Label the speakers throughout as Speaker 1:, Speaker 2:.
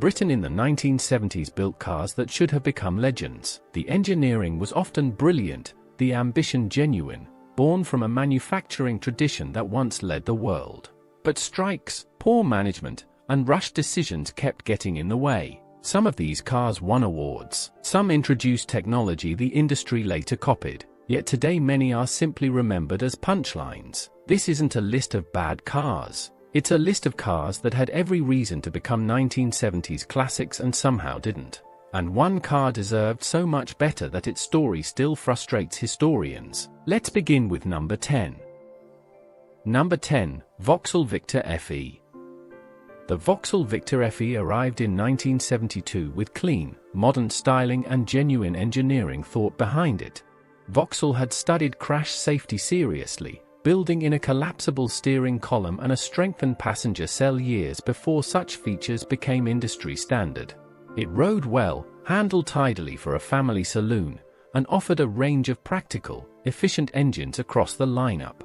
Speaker 1: Britain in the 1970s built cars that should have become legends. The engineering was often brilliant, the ambition genuine, born from a manufacturing tradition that once led the world. But strikes, poor management, and rushed decisions kept getting in the way. Some of these cars won awards. Some introduced technology the industry later copied. Yet today many are simply remembered as punchlines. This isn't a list of bad cars. It's a list of cars that had every reason to become 1970s classics and somehow didn't. And one car deserved so much better that its story still frustrates historians. Let's begin with number 10. Number 10, Vauxhall Victor FE. The Vauxhall Victor FE arrived in 1972 with clean, modern styling and genuine engineering thought behind it. Vauxhall had studied crash safety seriously, building in a collapsible steering column and a strengthened passenger cell years before such features became industry standard. It rode well, handled tidily for a family saloon, and offered a range of practical, efficient engines across the lineup.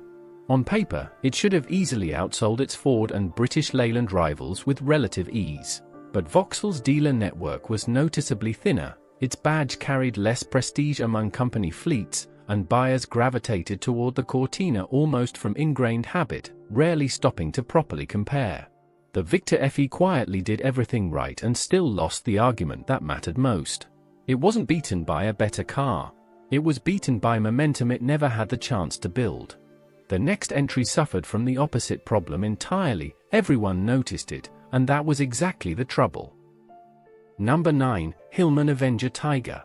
Speaker 1: On paper, it should have easily outsold its Ford and British Leyland rivals with relative ease. But Vauxhall's dealer network was noticeably thinner, its badge carried less prestige among company fleets, and buyers gravitated toward the Cortina almost from ingrained habit, rarely stopping to properly compare. The Victor FE quietly did everything right and still lost the argument that mattered most. It wasn't beaten by a better car. It was beaten by momentum it never had the chance to build. The next entry suffered from the opposite problem entirely. Everyone noticed it, and that was exactly the trouble. Number 9, Hillman Avenger Tiger.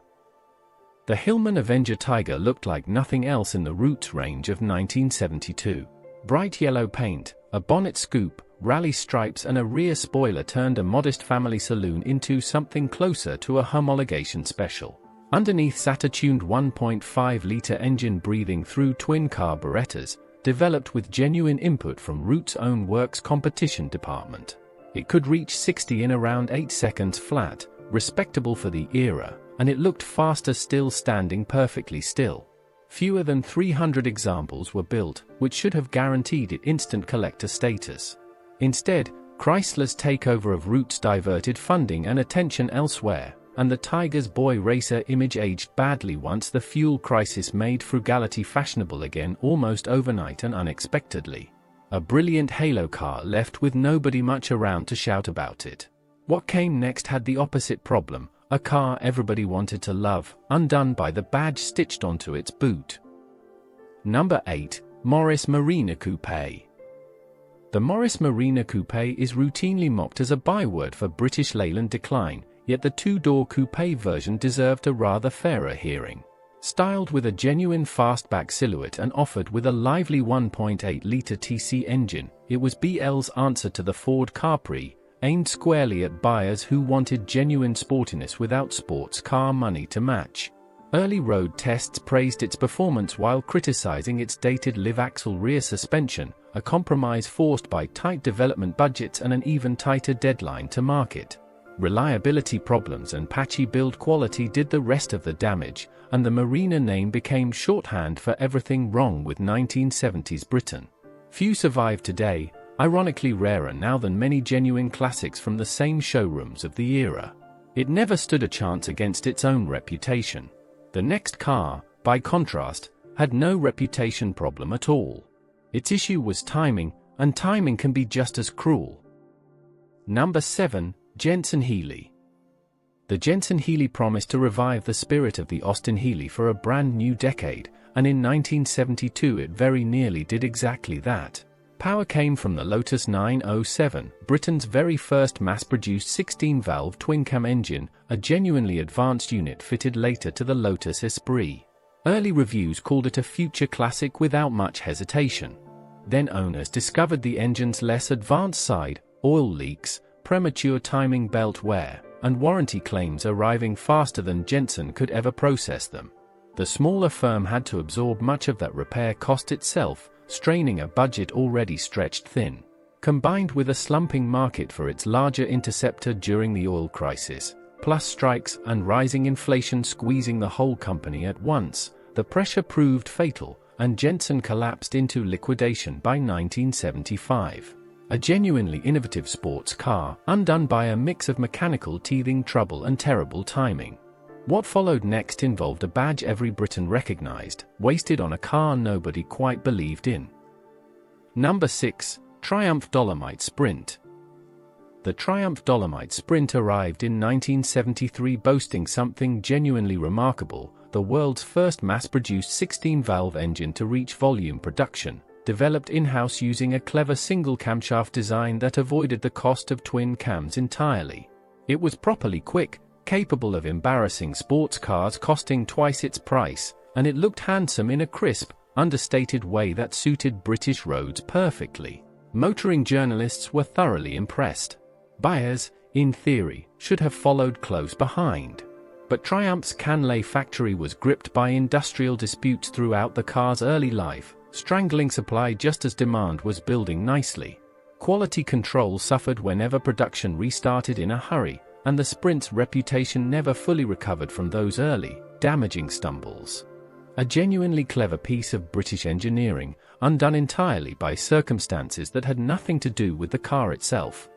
Speaker 1: The Hillman Avenger Tiger looked like nothing else in the Roots range of 1972. Bright yellow paint, a bonnet scoop, rally stripes and a rear spoiler turned a modest family saloon into something closer to a homologation special. Underneath sat a tuned 1.5-liter engine breathing through twin carburetors, developed with genuine input from Roots' own works competition department. It could reach 60 in around 8 seconds flat, respectable for the era, and it looked faster still standing perfectly still. Fewer than 300 examples were built, which should have guaranteed it instant collector status. Instead, Chrysler's takeover of Roots diverted funding and attention elsewhere, and the Tiger's boy racer image aged badly once the fuel crisis made frugality fashionable again almost overnight and unexpectedly. A brilliant halo car left with nobody much around to shout about it. What came next had the opposite problem, a car everybody wanted to love, undone by the badge stitched onto its boot. Number 8, Morris Marina Coupe. The Morris Marina Coupe is routinely mocked as a byword for British Leyland decline, yet the two-door coupe version deserved a rather fairer hearing. Styled with a genuine fastback silhouette and offered with a lively 1.8-liter TC engine, it was BL's answer to the Ford Capri, aimed squarely at buyers who wanted genuine sportiness without sports car money to match. Early road tests praised its performance while criticizing its dated live-axle rear suspension, a compromise forced by tight development budgets and an even tighter deadline to market. Reliability problems and patchy build quality did the rest of the damage, and the Marina name became shorthand for everything wrong with 1970s Britain. Few survive today, ironically rarer now than many genuine classics from the same showrooms of the era. It never stood a chance against its own reputation. The next car, by contrast, had no reputation problem at all. Its issue was timing, and timing can be just as cruel. Number 7, Jensen Healey. The Jensen Healey promised to revive the spirit of the Austin Healey for a brand new decade, and in 1972 it very nearly did exactly that. Power came from the Lotus 907, Britain's very first mass-produced 16-valve twin-cam engine, a genuinely advanced unit fitted later to the Lotus Esprit. Early reviews called it a future classic without much hesitation. Then owners discovered the engine's less advanced side, oil leaks, premature timing belt wear, and warranty claims arriving faster than Jensen could ever process them. The smaller firm had to absorb much of that repair cost itself, straining a budget already stretched thin. Combined with a slumping market for its larger Interceptor during the oil crisis, plus strikes and rising inflation squeezing the whole company at once, the pressure proved fatal, and Jensen collapsed into liquidation by 1975. A genuinely innovative sports car, undone by a mix of mechanical teething trouble and terrible timing. What followed next involved a badge every Briton recognized, wasted on a car nobody quite believed in. Number 6. Triumph Dolomite Sprint. The Triumph Dolomite Sprint arrived in 1973, boasting something genuinely remarkable: the world's first mass-produced 16-valve engine to reach volume production, developed in-house using a clever single-camshaft design that avoided the cost of twin cams entirely. It was properly quick, capable of embarrassing sports cars costing twice its price, and it looked handsome in a crisp, understated way that suited British roads perfectly. Motoring journalists were thoroughly impressed. Buyers, in theory, should have followed close behind. But Triumph's Canley factory was gripped by industrial disputes throughout the car's early life, strangling supply just as demand was building nicely. Quality control suffered whenever production restarted in a hurry, and the Sprint's reputation never fully recovered from those early, damaging stumbles. A genuinely clever piece of British engineering, undone entirely by circumstances that had nothing to do with the car itself.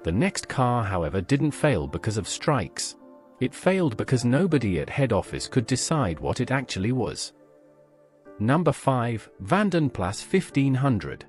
Speaker 1: The next car, however, didn't fail because of strikes. It failed because nobody at head office could decide what it actually was. Number 5. Vanden Plas 1500.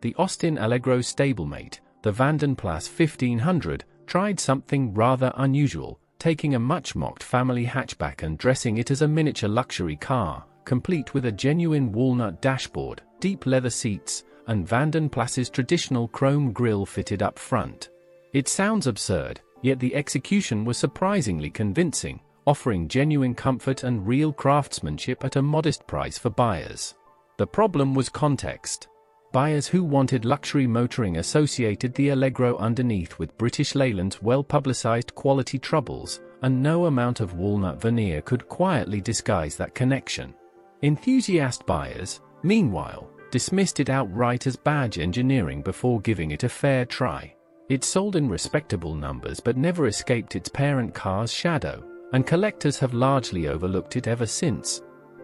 Speaker 1: The Austin Allegro stablemate, the Vanden Plas 1500, tried something rather unusual, taking a much-mocked family hatchback and dressing it as a miniature luxury car, complete with a genuine walnut dashboard, deep leather seats, and Vanden Plas's traditional chrome grille fitted up front. It sounds absurd, yet the execution was surprisingly convincing, offering genuine comfort and real craftsmanship at a modest price for buyers. The problem was context. Buyers who wanted luxury motoring associated the Allegro underneath with British Leyland's well-publicized quality troubles, and no amount of walnut veneer could quietly disguise that connection. Enthusiast buyers, meanwhile, dismissed it outright as badge engineering before giving it a fair try. It sold in respectable numbers but never escaped its parent car's shadow, and collectors have largely overlooked it ever since.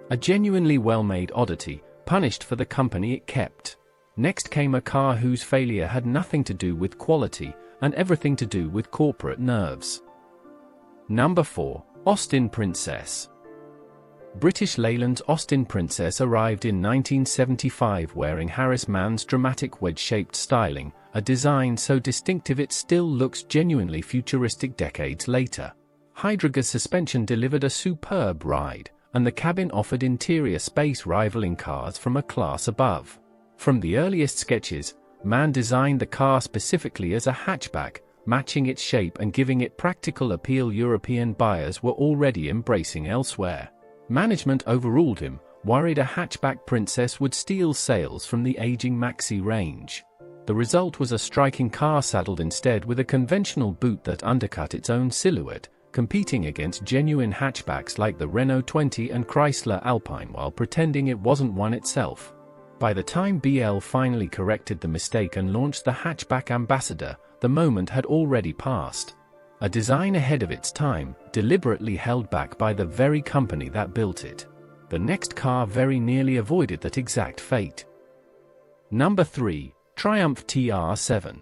Speaker 1: A genuinely well-made oddity, punished for the company it kept. Next came a car whose failure had nothing to do with quality, and everything to do with corporate nerves. Number 4. Austin Princess. British Leyland's Austin Princess arrived in 1975 wearing Harris Mann's dramatic wedge-shaped styling, a design so distinctive it still looks genuinely futuristic decades later. Hydrogas suspension delivered a superb ride, and the cabin offered interior space rivaling cars from a class above. From the earliest sketches, Mann designed the car specifically as a hatchback, matching its shape and giving it practical appeal European buyers were already embracing elsewhere. Management overruled him, worried a hatchback Princess would steal sales from the aging Maxi range. The result was a striking car saddled instead with a conventional boot that undercut its own silhouette, competing against genuine hatchbacks like the Renault 20 and Chrysler Alpine while pretending it wasn't one itself. By the time BL finally corrected the mistake and launched the hatchback Ambassador, the moment had already passed. A design ahead of its time, deliberately held back by the very company that built it. The next car very nearly avoided that exact fate. Number 3. Triumph TR7.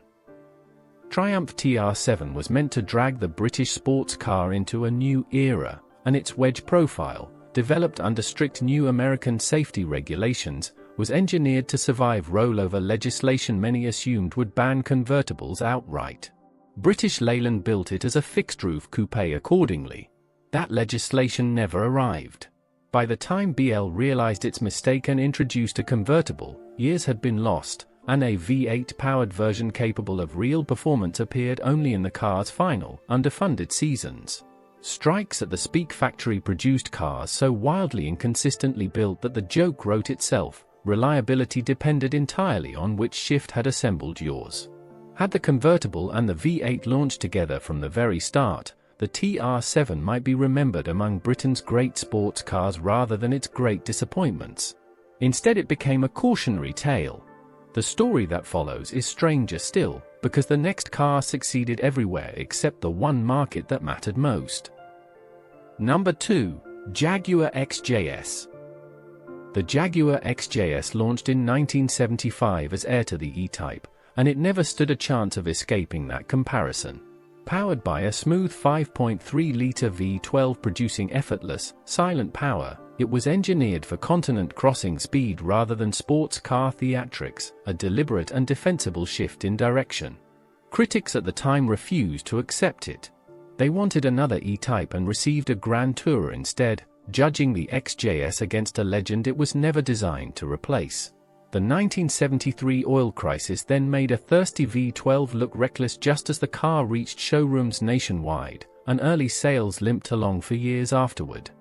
Speaker 1: Triumph TR7 was meant to drag the British sports car into a new era, and its wedge profile, developed under strict new American safety regulations, was engineered to survive rollover legislation many assumed would ban convertibles outright. British Leyland built it as a fixed-roof coupe accordingly. That legislation never arrived. By the time BL realized its mistake and introduced a convertible, years had been lost, and a V8-powered version capable of real performance appeared only in the car's final, underfunded seasons. Strikes at the Speak factory produced cars so wildly inconsistently built that the joke wrote itself. Reliability depended entirely on which shift had assembled yours. Had the convertible and the V8 launched together from the very start, the TR7 might be remembered among Britain's great sports cars rather than its great disappointments. Instead, it became a cautionary tale. The story that follows is stranger still, because the next car succeeded everywhere except the one market that mattered most. Number 2. Jaguar XJS. The Jaguar XJS launched in 1975 as heir to the E-Type, and it never stood a chance of escaping that comparison. Powered by a smooth 5.3-liter V12 producing effortless, silent power, it was engineered for continent-crossing speed rather than sports car theatrics, a deliberate and defensible shift in direction. Critics at the time refused to accept it. They wanted another E-Type and received a Grand Tourer instead, judging the XJS against a legend it was never designed to replace. The 1973 oil crisis then made a thirsty V12 look reckless just as the car reached showrooms nationwide, and early sales limped along for years afterward.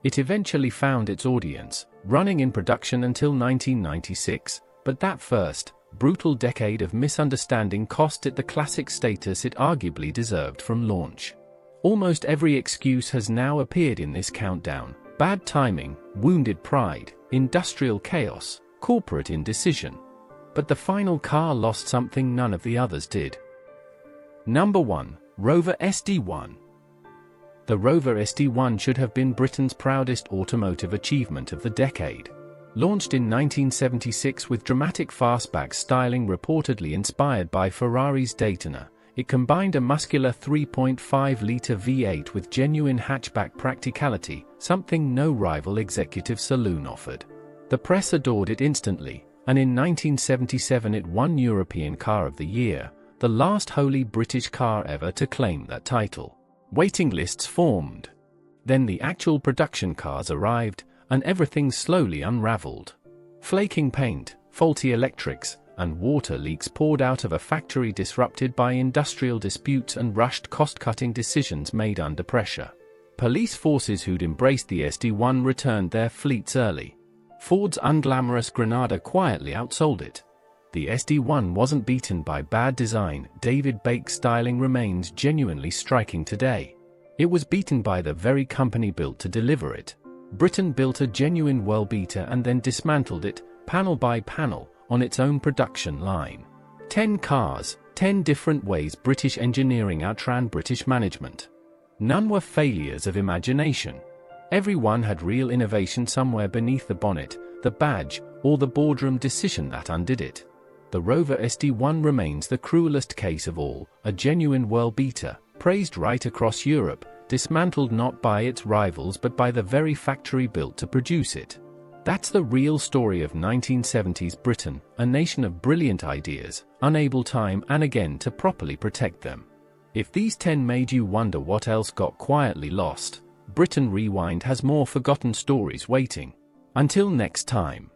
Speaker 1: It eventually found its audience, running in production until 1996, but that first, brutal decade of misunderstanding cost it the classic status it arguably deserved from launch. Almost every excuse has now appeared in this countdown: bad timing, wounded pride, industrial chaos, corporate indecision. But the final car lost something none of the others did. Number 1. Rover SD1. The Rover SD1 should have been Britain's proudest automotive achievement of the decade. Launched in 1976 with dramatic fastback styling reportedly inspired by Ferrari's Daytona, it combined a muscular 3.5-liter V8 with genuine hatchback practicality, something no rival executive saloon offered. The press adored it instantly, and in 1977 it won European Car of the Year, the last wholly British car ever to claim that title. Waiting lists formed. Then the actual production cars arrived, and everything slowly unraveled. Flaking paint, faulty electrics, and water leaks poured out of a factory disrupted by industrial disputes and rushed cost-cutting decisions made under pressure. Police forces who'd embraced the SD1 returned their fleets early. Ford's unglamorous Granada quietly outsold it. The SD1 wasn't beaten by bad design. David Bake's styling remains genuinely striking today. It was beaten by the very company built to deliver it. Britain built a genuine world beater and then dismantled it, panel by panel, on its own production line. 10 cars, 10 different ways British engineering outran British management. None were failures of imagination. Every one had real innovation somewhere beneath the bonnet, the badge, or the boardroom decision that undid it. The Rover SD1 remains the cruelest case of all, a genuine world beater, praised right across Europe, dismantled not by its rivals but by the very factory built to produce it. That's the real story of 1970s Britain, a nation of brilliant ideas, unable time and again to properly protect them. If these 10 made you wonder what else got quietly lost, Britain Rewind has more forgotten stories waiting. Until next time.